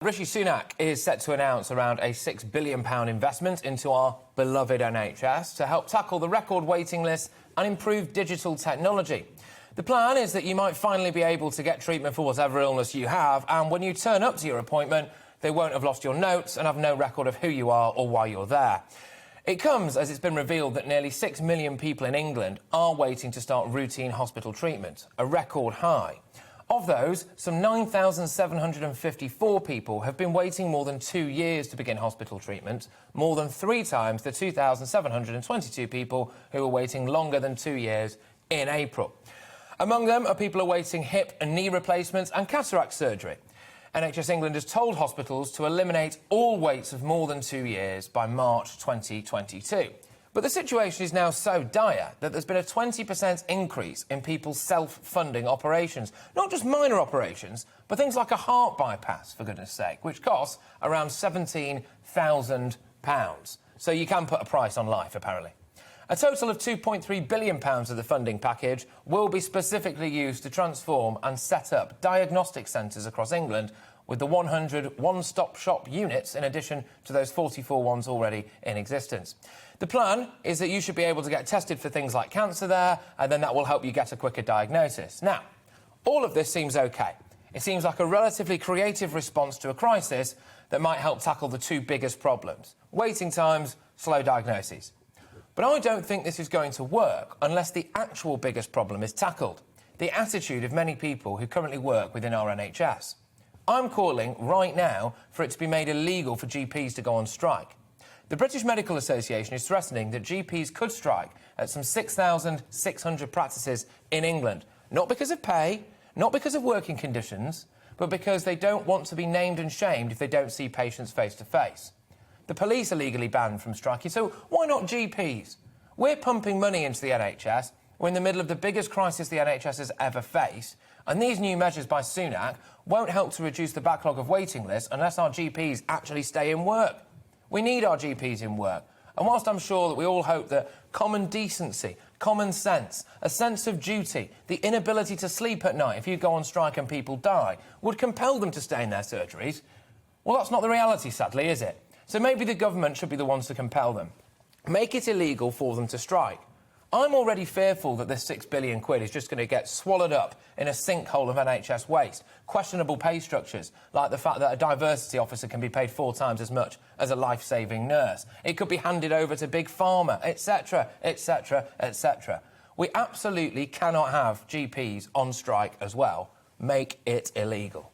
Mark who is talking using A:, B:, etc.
A: Rishi Sunak is set to announce around a £6 billion investment into our beloved NHS to help tackle the record waiting lists and improve digital technology. The plan is that you might finally be able to get treatment for whatever illness you have, and when you turn up to your appointment, they won't have lost your notes and have no record of who you are or why you're there. It comes as it's been revealed that nearly 6 million people in England are waiting to start routine hospital treatment, a record high. Of those, some 9,754 people have been waiting more than 2 years to begin hospital treatment, more than 3 times the 2,722 people who were waiting longer than 2 years in April. Among them are people awaiting hip and knee replacements and cataract surgery. NHS England has told hospitals to eliminate all waits of more than 2 years by March 2022. But the situation is now so dire that there's been a 20% increase in people self-funding operations. Not just minor operations, but things like a heart bypass, for goodness sake, which costs around £17,000. So you can put a price on life, apparently. A total of £2.3 billion of the funding package will be specifically used to transform and set up diagnostic centres across England, with the 100 one-stop shop units in addition to those 44 ones already in existence. The plan is that you should be able to get tested for things like cancer there, and then that will help you get a quicker diagnosis. Now, all of this seems OK. It seems like a relatively creative response to a crisis that might help tackle the two biggest problems: waiting times, slow diagnoses. But I don't think this is going to work unless the actual biggest problem is tackled: the attitude of many people who currently work within our NHS. I'm calling right now for it to be made illegal for GPs to go on strike. The British Medical Association is threatening that GPs could strike at some 6,600 practices in England, not because of pay, not because of working conditions, but because they don't want to be named and shamed if they don't see patients face to face. The police are legally banned from striking, so why not GPs? We're pumping money into the NHS. We're in the middle of the biggest crisis the NHS has ever faced, and these new measures by Sunak won't help to reduce the backlog of waiting lists unless our GPs actually stay in work. We need our GPs in work, and whilst I'm sure that we all hope that common decency, common sense, a sense of duty, the inability to sleep at night if you go on strike and people die, would compel them to stay in their surgeries, well, that's not the reality, sadly, is it? So maybe the government should be the ones to compel them. Make it illegal for them to strike. I'm already fearful that this £6 billion is just going to get swallowed up in a sinkhole of NHS waste. Questionable pay structures, like the fact that a diversity officer can be paid 4 times as much as a life-saving nurse. It could be handed over to Big Pharma, etc, etc, etc. We absolutely cannot have GPs on strike as well. Make it illegal.